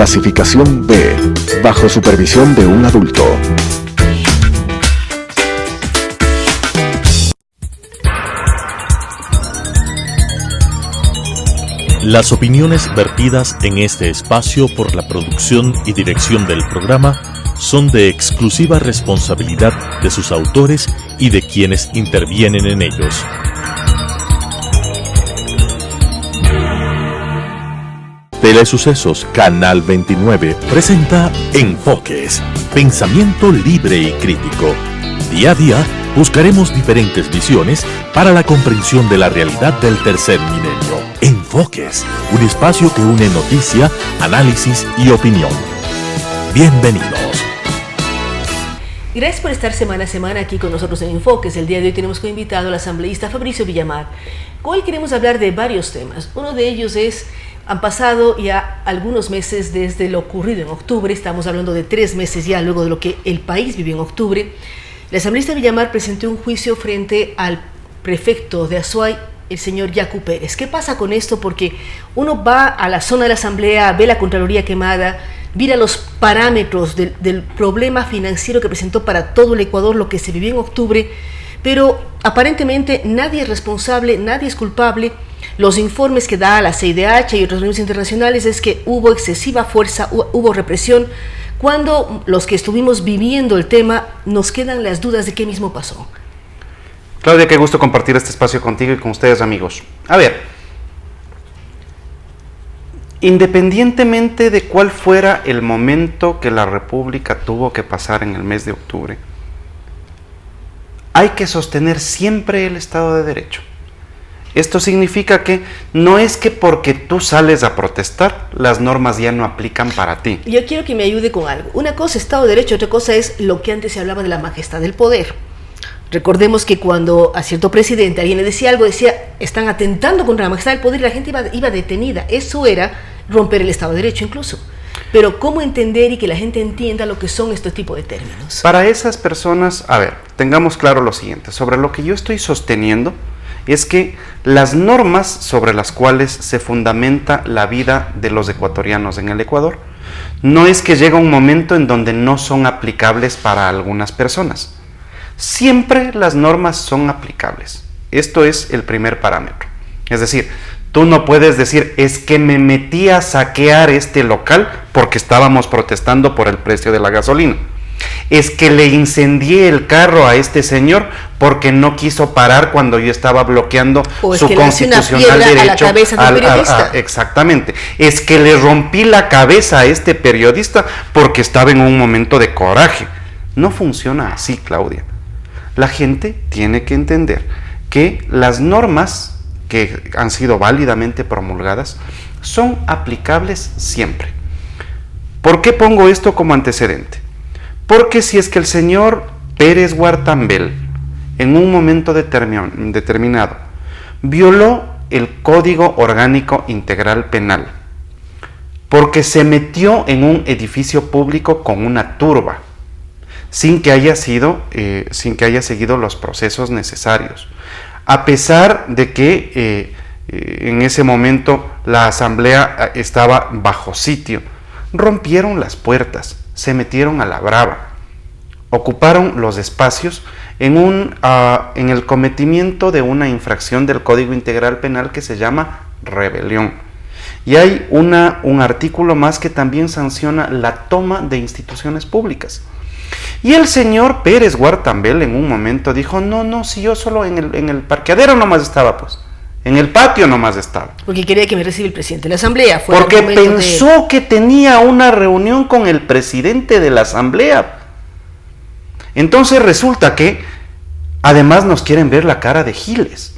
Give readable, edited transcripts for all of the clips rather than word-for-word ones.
Clasificación B, bajo supervisión de un adulto. Las opiniones vertidas en este espacio por la producción y dirección del programa son de exclusiva responsabilidad de sus autores y de quienes intervienen en ellos. Telesucesos Canal 29 presenta Enfoques, pensamiento libre y crítico. Día a día buscaremos diferentes visiones para la comprensión de la realidad del tercer milenio. Enfoques, un espacio que une noticia, análisis y opinión. Bienvenidos. Gracias por estar semana a semana aquí con nosotros en Enfoques. El día de hoy tenemos como invitado al asambleísta Fabricio Villamar. Hoy queremos hablar de varios temas. Uno de ellos es, han pasado ya algunos meses desde lo ocurrido en octubre. Estamos hablando de 3 meses ya luego de lo que el país vivió en octubre. El asambleísta Villamar presentó un juicio frente al prefecto de Azuay, el señor Yacu Pérez. ¿Qué pasa con esto? Porque uno va a la zona de la asamblea, ve la Contraloría quemada, mira los parámetros del problema financiero que presentó para todo el Ecuador lo que se vivió en octubre, pero aparentemente nadie es responsable, nadie es culpable. Los informes que da la CIDH y otras reuniones internacionales es que hubo excesiva fuerza, hubo represión. Cuando los que estuvimos viviendo el tema nos quedan las dudas de qué mismo pasó. Claudia, qué gusto compartir este espacio contigo y con ustedes, amigos. A ver, independientemente de cuál fuera el momento que la República tuvo que pasar en el mes de octubre, hay que sostener siempre el Estado de Derecho. Esto significa que no es que porque tú sales a protestar, las normas ya no aplican para ti. Yo quiero que me ayude con algo. Una cosa es Estado de Derecho, otra cosa es lo que antes se hablaba de la majestad del poder. Recordemos que cuando a cierto presidente alguien le decía algo, decía, están atentando contra la majestad del poder, y la gente iba detenida. Eso era romper el Estado de Derecho incluso. Pero ¿cómo entender y que la gente entienda lo que son este tipo de términos? Para esas personas, a ver, tengamos claro lo siguiente. Sobre lo que yo estoy sosteniendo es que las normas sobre las cuales se fundamenta la vida de los ecuatorianos en el Ecuador, no es que llega un momento en donde no son aplicables para algunas personas. Siempre las normas son aplicables. Esto es el primer parámetro. Es decir, tú no puedes decir, es que me metí a saquear este local porque estábamos protestando por el precio de la gasolina. Es que le incendié el carro a este señor porque no quiso parar cuando yo estaba bloqueando su constitucional derecho a un periodista. Exactamente. Es que le rompí la cabeza a este periodista porque estaba en un momento de coraje. No funciona así, Claudia. La gente tiene que entender que las normas que han sido válidamente promulgadas son aplicables siempre. ¿Por qué pongo esto como antecedente? Porque si es que el señor Pérez Guartambel en un momento determinado violó el Código Orgánico Integral Penal, porque se metió en un edificio público con una turba, sin que haya seguido los procesos necesarios, a pesar de que en ese momento la asamblea estaba bajo sitio, rompieron las puertas, se metieron a la brava, ocuparon los espacios en el cometimiento de una infracción del Código Integral Penal que se llama rebelión. Y hay un artículo más que también sanciona la toma de instituciones públicas. Y el señor Pérez Guartambel en un momento dijo, no, si yo solo en el parqueadero nomás estaba, pues. En el patio nomás estaba. Porque quería que me reciba el presidente de la asamblea. Porque pensó que tenía una reunión con el presidente de la asamblea. Entonces resulta que además nos quieren ver la cara de giles.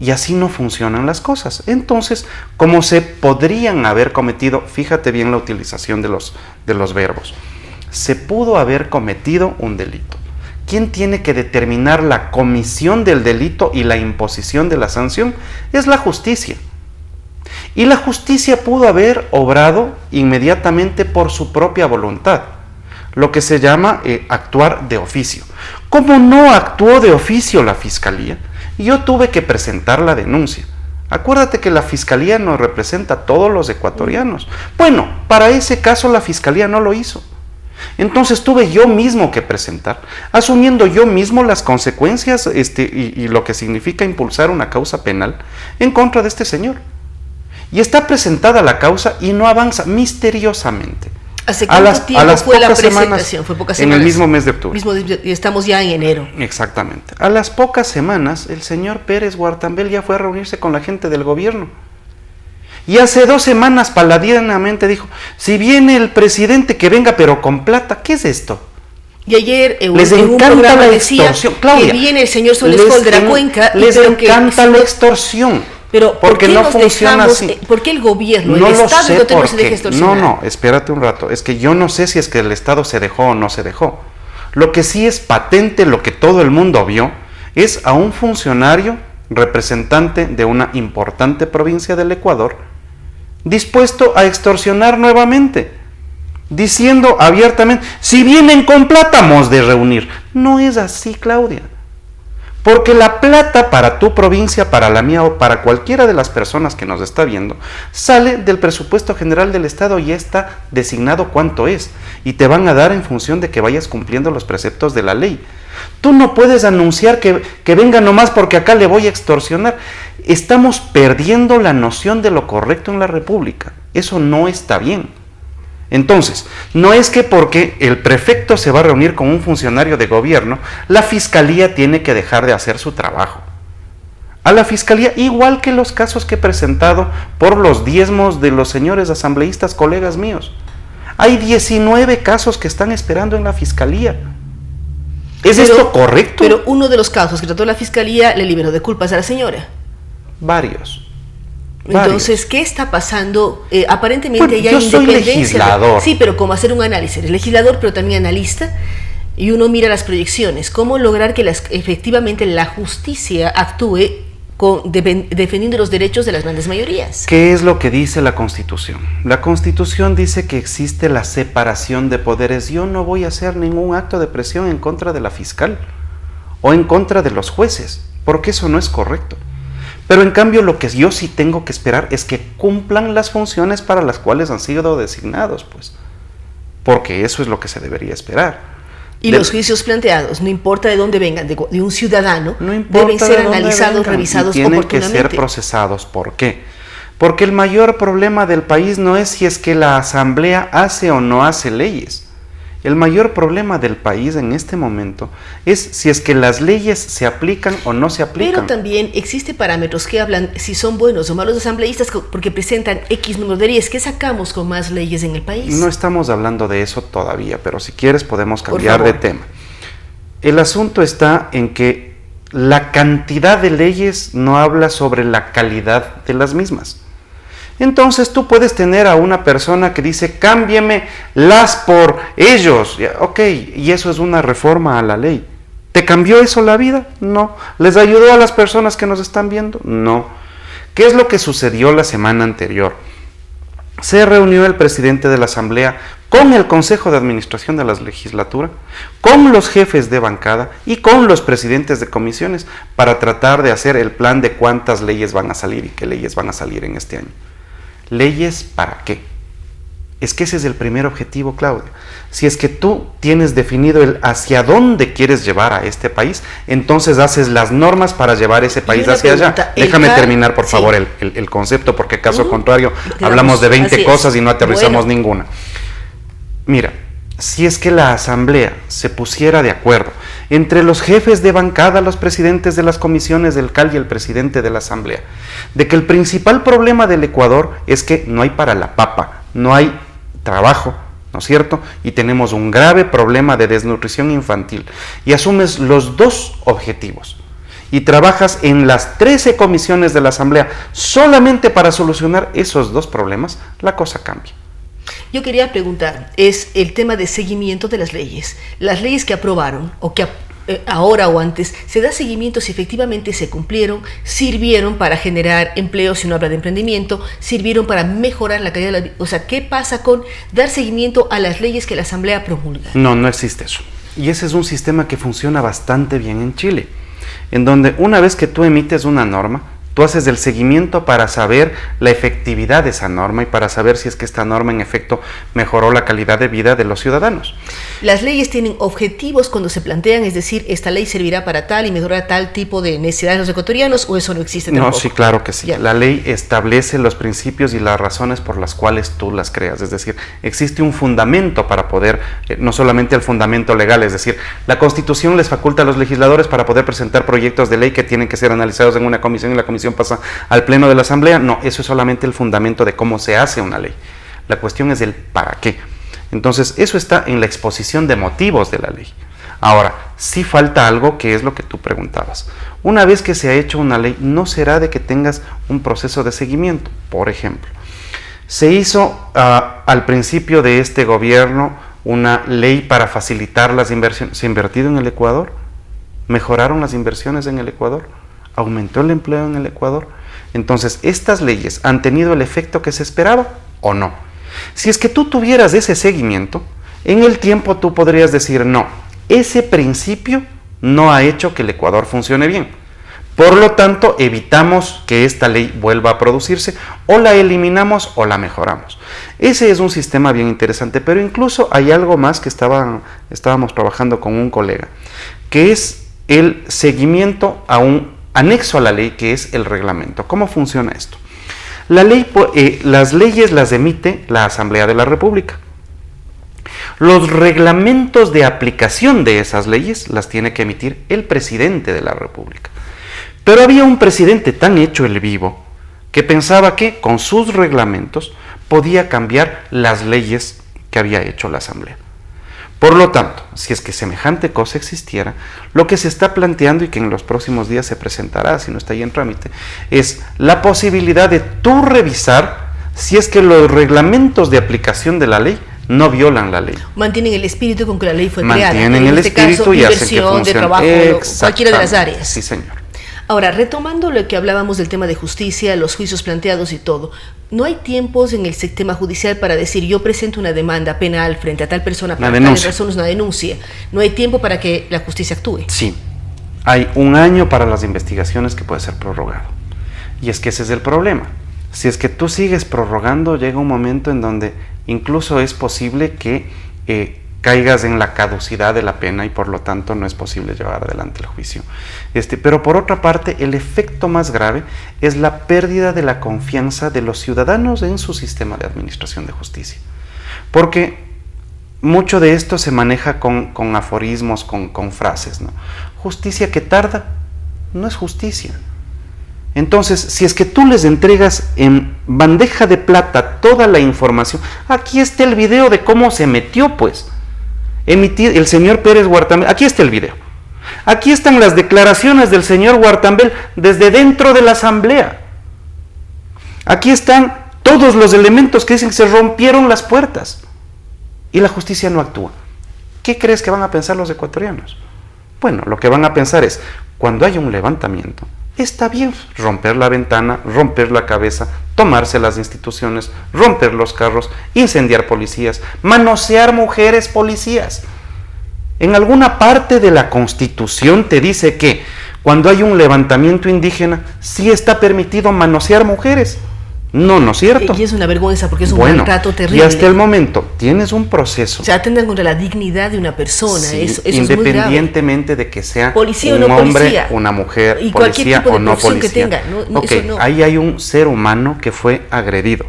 Y así no funcionan las cosas. Entonces, como se podrían haber cometido, fíjate bien la utilización de los verbos, se pudo haber cometido un delito. ¿Quién tiene que determinar la comisión del delito y la imposición de la sanción? Es la justicia. Y la justicia pudo haber obrado inmediatamente por su propia voluntad, lo que se llama actuar de oficio. Como no actuó de oficio la fiscalía, yo tuve que presentar la denuncia. Acuérdate que la Fiscalía nos representa a todos los ecuatorianos. Bueno, para ese caso la Fiscalía no lo hizo. Entonces tuve yo mismo que presentar, asumiendo yo mismo las consecuencias y lo que significa impulsar una causa penal en contra de este señor. Y está presentada la causa y no avanza misteriosamente. ¿Hace cuánto tiempo fue la presentación? Fue pocas semanas. En el mismo mes de octubre. Y estamos ya en enero. Exactamente. A las pocas semanas, el señor Pérez Guartambel ya fue a reunirse con la gente del gobierno. Y hace 2 semanas paladinamente dijo, si viene el presidente que venga pero con plata, ¿qué es esto? Y ayer les encanta la extorsión, Claudia, que viene el señor Solescol de la Cuenca. Les encanta la extorsión. Pero porque no funciona así. ¿Por qué el gobierno, no el Estado, sé no se deja extorsionar? No, espérate un rato. Es que yo no sé si es que el Estado se dejó o no se dejó. Lo que sí es patente, lo que todo el mundo vio, es a un funcionario representante de una importante provincia del Ecuador dispuesto a extorsionar nuevamente, diciendo abiertamente, si vienen con plata hemos de reunir. No es así, Claudia. Porque la plata para tu provincia, para la mía o para cualquiera de las personas que nos está viendo, sale del presupuesto general del Estado y ya está designado cuánto es. Y te van a dar en función de que vayas cumpliendo los preceptos de la ley. Tú no puedes anunciar que venga nomás porque acá le voy a extorsionar. Estamos perdiendo la noción de lo correcto en la República. Eso no está bien. Entonces, no es que porque el prefecto se va a reunir con un funcionario de gobierno, la Fiscalía tiene que dejar de hacer su trabajo. A la Fiscalía, igual que los casos que he presentado por los diezmos de los señores asambleístas, colegas míos, hay 19 casos que están esperando en la Fiscalía. ¿Es esto correcto? Pero uno de los casos que trató la Fiscalía le liberó de culpas a la señora. Varios. Entonces, ¿qué está pasando? Aparentemente ya hay independencia. Yo soy legislador. Sí, pero ¿cómo hacer un análisis? Eres legislador, pero también analista, y uno mira las proyecciones. ¿Cómo lograr que efectivamente la justicia actúe defendiendo los derechos de las grandes mayorías? ¿Qué es lo que dice la Constitución? La Constitución dice que existe la separación de poderes. Yo no voy a hacer ningún acto de presión en contra de la fiscal o en contra de los jueces, porque eso no es correcto. Pero en cambio lo que yo sí tengo que esperar es que cumplan las funciones para las cuales han sido designados, pues, porque eso es lo que se debería esperar. Y los juicios planteados, no importa de dónde vengan, de un ciudadano, no deben ser analizados, revisados oportunamente. Tienen que ser procesados. ¿Por qué? Porque el mayor problema del país no es si es que la Asamblea hace o no hace leyes. El mayor problema del país en este momento es si es que las leyes se aplican o no se aplican. Pero también existen parámetros que hablan si son buenos o malos asambleístas porque presentan X número de leyes. ¿Qué sacamos con más leyes en el país? No estamos hablando de eso todavía, pero si quieres podemos cambiar de tema. El asunto está en que la cantidad de leyes no habla sobre la calidad de las mismas. Entonces tú puedes tener a una persona que dice, cámbieme las por ellos. Ok, y eso es una reforma a la ley. ¿Te cambió eso la vida? No. ¿Les ayudó a las personas que nos están viendo? No. ¿Qué es lo que sucedió la semana anterior? Se reunió el presidente de la Asamblea con el Consejo de Administración de la Legislatura, con los jefes de bancada y con los presidentes de comisiones para tratar de hacer el plan de cuántas leyes van a salir y qué leyes van a salir en este año. ¿Leyes para qué? Es que ese es el primer objetivo, Claudia. Si es que tú tienes definido el hacia dónde quieres llevar a este país, entonces haces las normas para llevar ese país hacia allá. Déjame terminar, por favor, el concepto, porque caso contrario, hablamos de 20 cosas y no aterrizamos ninguna. Mira, si es que la Asamblea se pusiera de acuerdo entre los jefes de bancada, los presidentes de las comisiones del CAL y el presidente de la Asamblea, de que el principal problema del Ecuador es que no hay para la papa, no hay trabajo, ¿no es cierto? Y tenemos un grave problema de desnutrición infantil, y asumes los dos objetivos y trabajas en las 13 comisiones de la Asamblea solamente para solucionar esos dos problemas, la cosa cambia. Yo quería preguntar, es el tema de seguimiento de las leyes. Las leyes que aprobaron, o que ahora o antes, ¿se da seguimiento si efectivamente se cumplieron? ¿Sirvieron para generar empleo, si no habla de emprendimiento? ¿Sirvieron para mejorar la calidad de la vida? O sea, ¿qué pasa con dar seguimiento a las leyes que la Asamblea promulga? No existe eso. Y ese es un sistema que funciona bastante bien en Chile, en donde una vez que tú emites una norma, Tú haces el seguimiento para saber la efectividad de esa norma y para saber si es que esta norma en efecto mejoró la calidad de vida de los ciudadanos. Las leyes tienen objetivos cuando se plantean, es decir, esta ley servirá para tal y mejorará tal tipo de necesidades de los ecuatorianos, o eso no existe tampoco. No, sí, claro que sí. Ya. La ley establece los principios y las razones por las cuales tú las creas. Es decir, existe un fundamento para poder, no solamente el fundamento legal, es decir, la Constitución les faculta a los legisladores para poder presentar proyectos de ley que tienen que ser analizados en una comisión y la comisión pasa al pleno de la asamblea. No, eso es solamente el fundamento de cómo se hace una ley. La cuestión es el para qué. Entonces, eso está en la exposición de motivos de la ley. Ahora, sí falta algo, que es lo que tú preguntabas. Una vez que se ha hecho una ley, no será de que tengas un proceso de seguimiento. Por ejemplo, se hizo al principio de este gobierno una ley para facilitar las inversiones. ¿Se ha invertido en el Ecuador? ¿Mejoraron las inversiones en el Ecuador? ¿Aumentó el empleo en el Ecuador? Entonces, ¿estas leyes han tenido el efecto que se esperaba o no? Si es que tú tuvieras ese seguimiento, en el tiempo tú podrías decir, no, ese principio no ha hecho que el Ecuador funcione bien. Por lo tanto, evitamos que esta ley vuelva a producirse, o la eliminamos o la mejoramos. Ese es un sistema bien interesante, pero incluso hay algo más que estábamos trabajando con un colega, que es el seguimiento a un anexo a la ley, que es el reglamento. ¿Cómo funciona esto? La ley, las leyes las emite la Asamblea de la República. Los reglamentos de aplicación de esas leyes las tiene que emitir el presidente de la República. Pero había un presidente tan hecho el vivo que pensaba que con sus reglamentos podía cambiar las leyes que había hecho la Asamblea. Por lo tanto, si es que semejante cosa existiera, lo que se está planteando y que en los próximos días se presentará, si no está ahí en trámite, es la posibilidad de tú revisar si es que los reglamentos de aplicación de la ley no violan la ley. Mantienen el espíritu con que la ley fue creada. Mantienen el espíritu y hacen que funcione. De trabajo, cualquiera de las áreas. Sí, señor. Ahora, retomando lo que hablábamos del tema de justicia, los juicios planteados y todo, ¿no hay tiempos en el sistema judicial para decir yo presento una demanda penal frente a tal persona para tales razones, una denuncia? ¿No hay tiempo para que la justicia actúe? Sí, hay un año para las investigaciones que puede ser prorrogado. Y es que ese es el problema. Si es que tú sigues prorrogando, llega un momento en donde incluso es posible que caigas en la caducidad de la pena y por lo tanto no es posible llevar adelante el juicio. Pero por otra parte, el efecto más grave es la pérdida de la confianza de los ciudadanos en su sistema de administración de justicia. Porque mucho de esto se maneja con aforismos, con frases, ¿no? Justicia que tarda no es justicia. Entonces, si es que tú les entregas en bandeja de plata toda la información, aquí está el video de cómo se metió, pues, el señor Pérez Huartambel, aquí está el video. Aquí están las declaraciones del señor Huartambel desde dentro de la asamblea. Aquí están todos los elementos que dicen que se rompieron las puertas y la justicia no actúa. ¿Qué crees que van a pensar los ecuatorianos? Bueno, lo que van a pensar es, cuando haya un levantamiento, está bien romper la ventana, romper la cabeza, tomarse las instituciones, romper los carros, incendiar policías, manosear mujeres policías. En alguna parte de la Constitución te dice que cuando hay un levantamiento indígena, sí está permitido manosear mujeres. No, ¿no es cierto? Y es una vergüenza porque es un maltrato terrible. Y hasta el momento tienes un proceso. O sea, atentan contra la dignidad de una persona. Sí, eso independientemente es muy grave. De que sea policía un o no hombre, policía, una mujer, y policía tipo de o no policía. Que tenga. No, ok, eso no. Ahí hay un ser humano que fue agredido.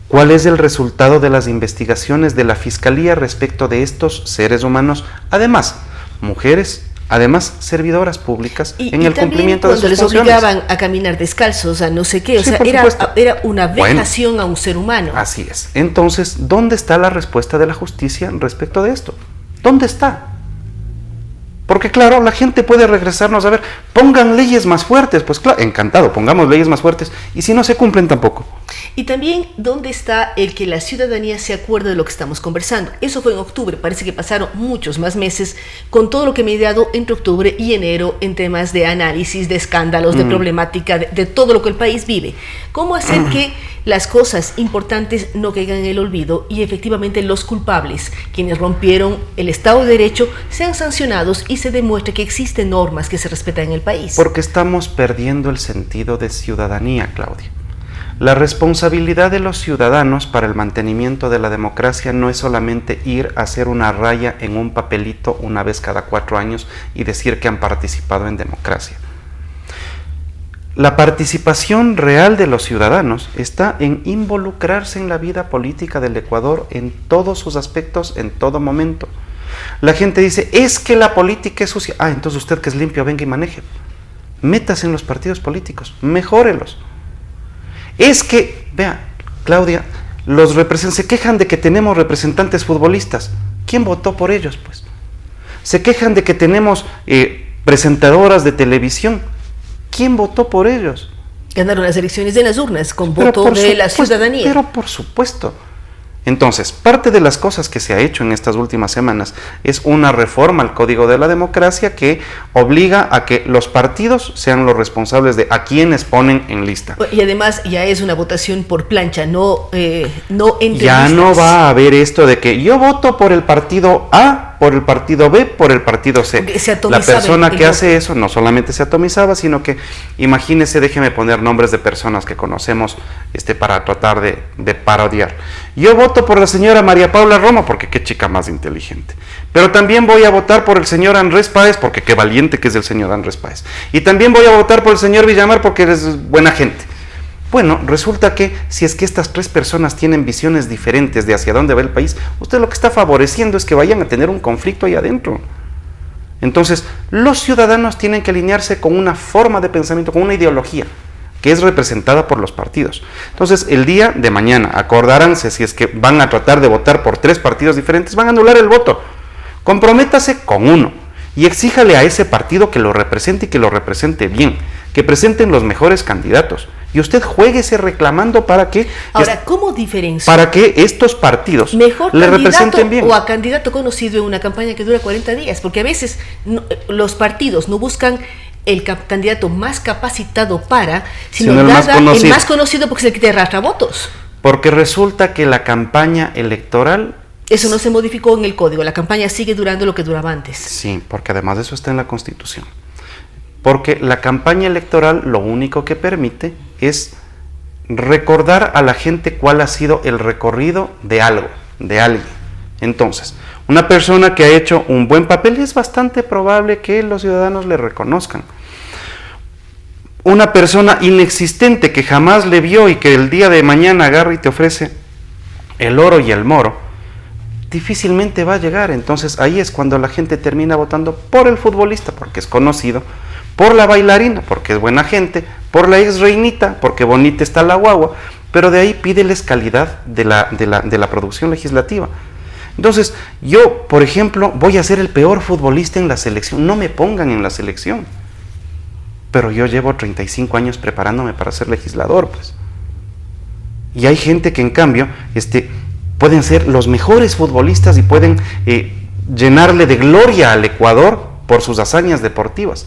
¿Cuál es el resultado de las investigaciones de la Fiscalía respecto de estos seres humanos? Además, mujeres, además servidoras públicas en el cumplimiento de sus funciones. Cuando les obligaban a caminar descalzos, a no sé qué, o sea, era una vejación a un ser humano. Así es. Entonces, ¿dónde está la respuesta de la justicia respecto de esto? ¿Dónde está? Porque claro, la gente puede regresarnos a ver, pongan leyes más fuertes, pues claro, encantado, pongamos leyes más fuertes, y si no se cumplen tampoco. Y también, ¿dónde está el que la ciudadanía se acuerde de lo que estamos conversando? Eso fue en octubre, parece que pasaron muchos más meses con todo lo que me he dado entre octubre y enero en temas de análisis, de escándalos, de problemática, de todo lo que el país vive. ¿Cómo hacer que las cosas importantes no caigan en el olvido y efectivamente los culpables, quienes rompieron el Estado de Derecho, sean sancionados y se demuestre que existen normas que se respetan en el país. Porque estamos perdiendo el sentido de ciudadanía, Claudia. La responsabilidad de los ciudadanos para el mantenimiento de la democracia no es solamente ir a hacer una raya en un papelito una vez cada 4 años y decir que han participado en democracia. La participación real de los ciudadanos está en involucrarse en la vida política del Ecuador en todos sus aspectos, en todo momento. La gente dice, es que la política es sucia. Ah, entonces usted que es limpio, venga y maneje. Métase en los partidos políticos, mejórelos. Es que, vea, Claudia, los se quejan de que tenemos representantes futbolistas. ¿Quién votó por ellos, pues? Se quejan de que tenemos presentadoras de televisión. ¿Quién votó por ellos? Ganaron las elecciones de las urnas con voto de la ciudadanía. Pero por supuesto. Entonces, parte de las cosas que se ha hecho en estas últimas semanas es una reforma al Código de la Democracia que obliga a que los partidos sean los responsables de a quienes ponen en lista. Y además ya es una votación por plancha, no entre ya listas. No va a haber esto de que yo voto por el partido A, por el partido B, por el partido C. La persona que hace eso no solamente se atomizaba, sino que, imagínese, déjeme poner nombres de personas que conocemos para tratar de parodiar. Yo voto por la señora María Paula Romo, porque qué chica más inteligente. Pero también voy a votar por el señor Andrés Páez, porque qué valiente que es el señor Andrés Páez. Y también voy a votar por el señor Villamar, porque es buena gente. Bueno, resulta que si es que estas 3 personas tienen visiones diferentes de hacia dónde va el país, usted lo que está favoreciendo es que vayan a tener un conflicto ahí adentro. Entonces, los ciudadanos tienen que alinearse con una forma de pensamiento, con una ideología que es representada por los partidos. Entonces, el día de mañana, acordaránse, si es que van a tratar de votar por 3 partidos diferentes, van a anular el voto. Comprométase con uno y exíjale a ese partido que lo represente y que lo represente bien, que presenten los mejores candidatos. Y usted juéguese reclamando para que... Ahora, ¿cómo diferencia? Para que estos partidos le representen bien. O a candidato conocido en una campaña que dura 40 días, porque a veces los partidos no buscan el candidato más capacitado sino el más conocido porque es el que te arrastra votos. Porque resulta que la campaña electoral... Eso no se modificó en el código, la campaña sigue durando lo que duraba antes. Sí, porque además de eso está en la Constitución. Porque la campaña electoral lo único que permite es recordar a la gente cuál ha sido el recorrido de algo, de alguien. Entonces, una persona que ha hecho un buen papel es bastante probable que los ciudadanos le reconozcan. Una persona inexistente que jamás le vio y que el día de mañana agarra y te ofrece el oro y el moro, difícilmente va a llegar. Entonces ahí es cuando la gente termina votando por el futbolista, porque es conocido, por la bailarina, porque es buena gente, por la ex reinita, porque bonita está la guagua, pero de ahí pídeles calidad de la producción legislativa. Entonces, yo, por ejemplo, voy a ser el peor futbolista en la selección, no me pongan en la selección, pero yo llevo 35 años preparándome para ser legislador, pues. Y hay gente que en cambio, pueden ser los mejores futbolistas y pueden llenarle de gloria al Ecuador por sus hazañas deportivas,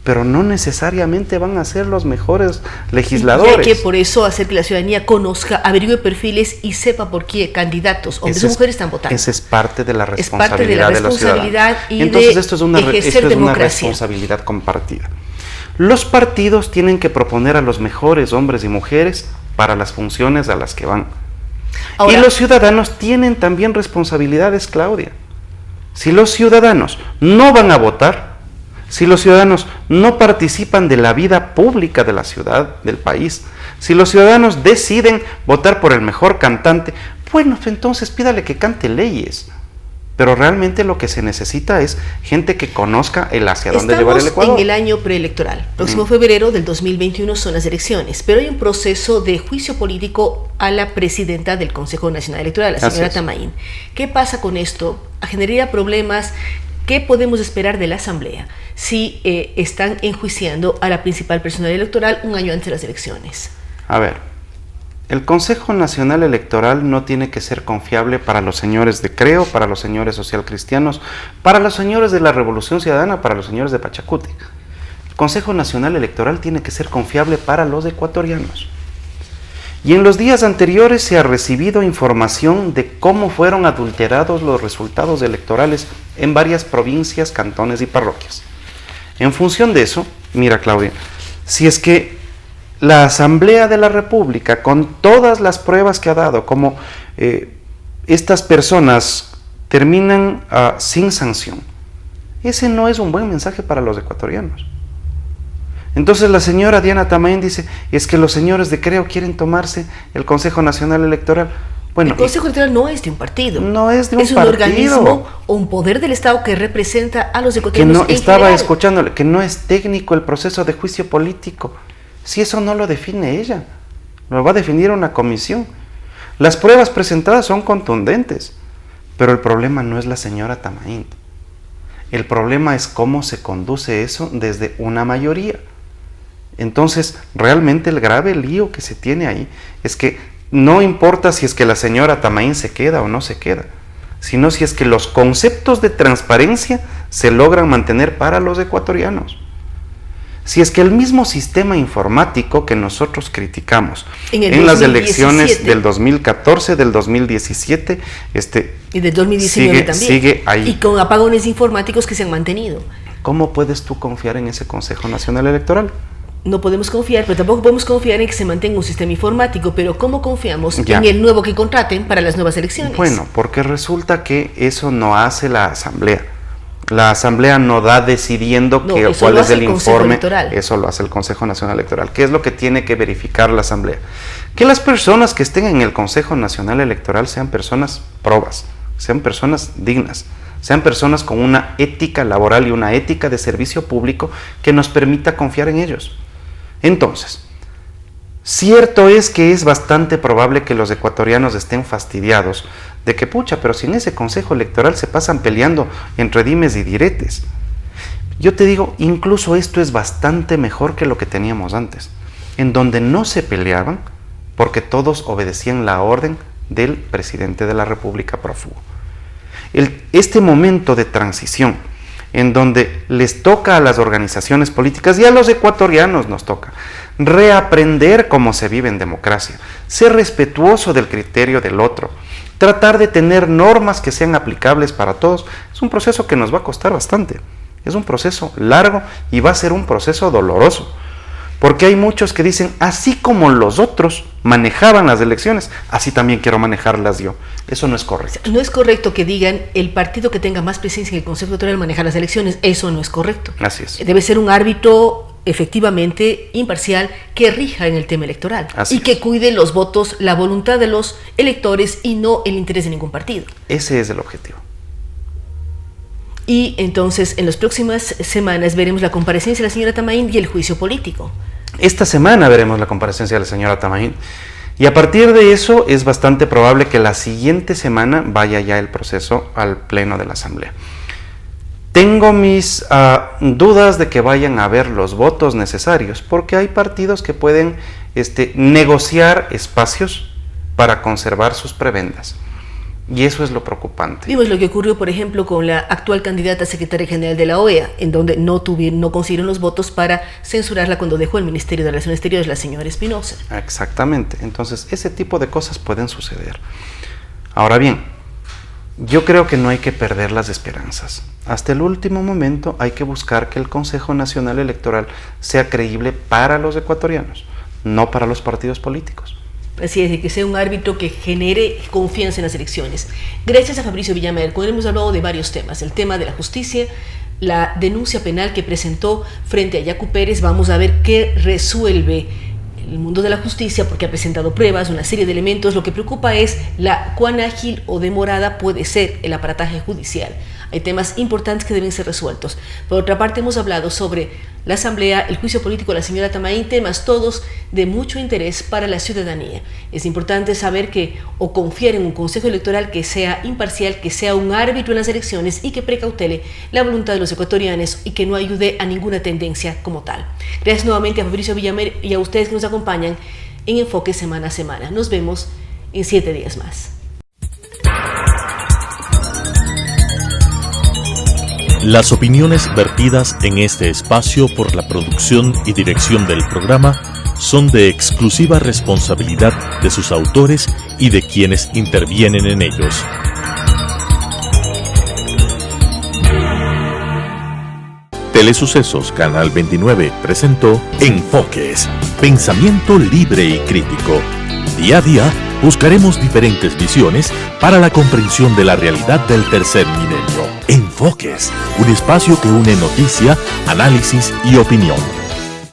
pero no necesariamente van a ser los mejores legisladores. Y hay que por eso hacer que la ciudadanía conozca, averigüe perfiles y sepa por qué candidatos, hombres y mujeres, están votando. Esa es parte de la responsabilidad de los ciudadanos. Y entonces esto es una responsabilidad compartida. Los partidos tienen que proponer a los mejores hombres y mujeres para las funciones a las que van. Ahora, y los ciudadanos tienen también responsabilidades, Claudia. Si los ciudadanos no van a votar, si los ciudadanos no participan de la vida pública de la ciudad, del país, si los ciudadanos deciden votar por el mejor cantante, bueno, entonces pídale que cante leyes. Pero realmente lo que se necesita es gente que conozca el hacia dónde llevar el Ecuador. Estamos en el año preelectoral. Próximo febrero del 2021 son las elecciones, pero hay un proceso de juicio político a la presidenta del Consejo Nacional Electoral, la señora Tamaín. ¿Qué pasa con esto? ¿Generaría problemas? ¿Qué podemos esperar de la Asamblea si están enjuiciando a la principal personalidad electoral un año antes de las elecciones? A ver, el Consejo Nacional Electoral no tiene que ser confiable para los señores de Creo, para los señores socialcristianos, para los señores de la Revolución Ciudadana, para los señores de Pachacuti. El Consejo Nacional Electoral tiene que ser confiable para los ecuatorianos. Y en los días anteriores se ha recibido información de cómo fueron adulterados los resultados electorales en varias provincias, cantones y parroquias. En función de eso, mira Claudia, si es que la Asamblea de la República, con todas las pruebas que ha dado, como estas personas terminan sin sanción, ese no es un buen mensaje para los ecuatorianos. Entonces la señora Diana Tamain dice, es que los señores de Creo quieren tomarse el Consejo Nacional Electoral. Bueno, el Consejo Electoral no es de un partido. No es de un partido. Es un organismo o un poder del Estado que representa a los ecuatorianos. Que no, estaba escuchándole, que no es técnico el proceso de juicio político. Si eso no lo define ella, lo va a definir una comisión. Las pruebas presentadas son contundentes, pero el problema no es la señora Tamain. El problema es cómo se conduce eso desde una mayoría. Entonces, realmente el grave lío que se tiene ahí es que no importa si es que la señora Tamain se queda o no se queda, sino si es que los conceptos de transparencia se logran mantener para los ecuatorianos. Si es que el mismo sistema informático que nosotros criticamos en las elecciones del 2014, del 2017, y del 2019 también, sigue ahí. Y con apagones informáticos que se han mantenido. ¿Cómo puedes tú confiar en ese Consejo Nacional Electoral? No podemos confiar, pero tampoco podemos confiar en que se mantenga un sistema informático, pero ¿cómo confiamos en el nuevo que contraten para las nuevas elecciones? Bueno, porque resulta que eso no hace la Asamblea. La Asamblea no da decidiendo cuál es el informe, eso lo hace el Consejo Nacional Electoral. ¿Qué es lo que tiene que verificar la Asamblea? Que las personas que estén en el Consejo Nacional Electoral sean personas probas, sean personas dignas, sean personas con una ética laboral y una ética de servicio público que nos permita confiar en ellos. Entonces, cierto es que es bastante probable que los ecuatorianos estén fastidiados de que, pucha, pero si en ese consejo electoral se pasan peleando entre dimes y diretes. Yo te digo, incluso esto es bastante mejor que lo que teníamos antes, en donde no se peleaban porque todos obedecían la orden del presidente de la República prófugo. Este momento de transición, en donde les toca a las organizaciones políticas y a los ecuatorianos nos toca reaprender cómo se vive en democracia, ser respetuoso del criterio del otro, tratar de tener normas que sean aplicables para todos. Es un proceso que nos va a costar bastante, es un proceso largo y va a ser un proceso doloroso, porque hay muchos que dicen, así como los otros manejaban las elecciones, así también quiero manejarlas yo. Eso no es correcto. No es correcto que digan, el partido que tenga más presencia en el Consejo Electoral maneja las elecciones. Eso no es correcto. Así es. Debe ser un árbitro efectivamente imparcial que rija en el tema electoral y que cuide los votos, la voluntad de los electores y no el interés de ningún partido. Ese es el objetivo. Y entonces en las próximas semanas veremos la comparecencia de la señora Tamain y el juicio político. Esta semana veremos la comparecencia de la señora Tamain y a partir de eso es bastante probable que la siguiente semana vaya ya el proceso al pleno de la Asamblea. Tengo mis dudas de que vayan a haber los votos necesarios, porque hay partidos que pueden negociar espacios para conservar sus prebendas. Y eso es lo preocupante. Vimos lo que ocurrió, por ejemplo, con la actual candidata a secretaria general de la OEA, en donde no consiguieron los votos para censurarla cuando dejó el Ministerio de Relaciones Exteriores, la señora Espinosa. Exactamente. Entonces, ese tipo de cosas pueden suceder. Ahora bien, yo creo que no hay que perder las esperanzas. Hasta el último momento hay que buscar que el Consejo Nacional Electoral sea creíble para los ecuatorianos, no para los partidos políticos. Así es, de que sea un árbitro que genere confianza en las elecciones. Gracias a Fabricio Villamer, con él hemos hablado de varios temas. El tema de la justicia, la denuncia penal que presentó frente a Yacu Pérez. Vamos a ver qué resuelve el mundo de la justicia, porque ha presentado pruebas, una serie de elementos. Lo que preocupa es cuán ágil o demorada puede ser el aparataje judicial. Hay temas importantes que deben ser resueltos. Por otra parte, hemos hablado sobre la Asamblea, el juicio político de la señora Tamain, temas todos de mucho interés para la ciudadanía. Es importante saber o confiar en un consejo electoral que sea imparcial, que sea un árbitro en las elecciones y que precautele la voluntad de los ecuatorianos y que no ayude a ninguna tendencia como tal. Gracias nuevamente a Fabricio Villamer y a ustedes que nos acompañan en Enfoque Semana a Semana. Nos vemos en 7 días más. Las opiniones vertidas en este espacio por la producción y dirección del programa son de exclusiva responsabilidad de sus autores y de quienes intervienen en ellos. Telesucesos Canal 29 presentó Enfoques, pensamiento libre y crítico. Día a día buscaremos diferentes visiones para la comprensión de la realidad del tercer milenio. Enfoques, un espacio que une noticia, análisis y opinión.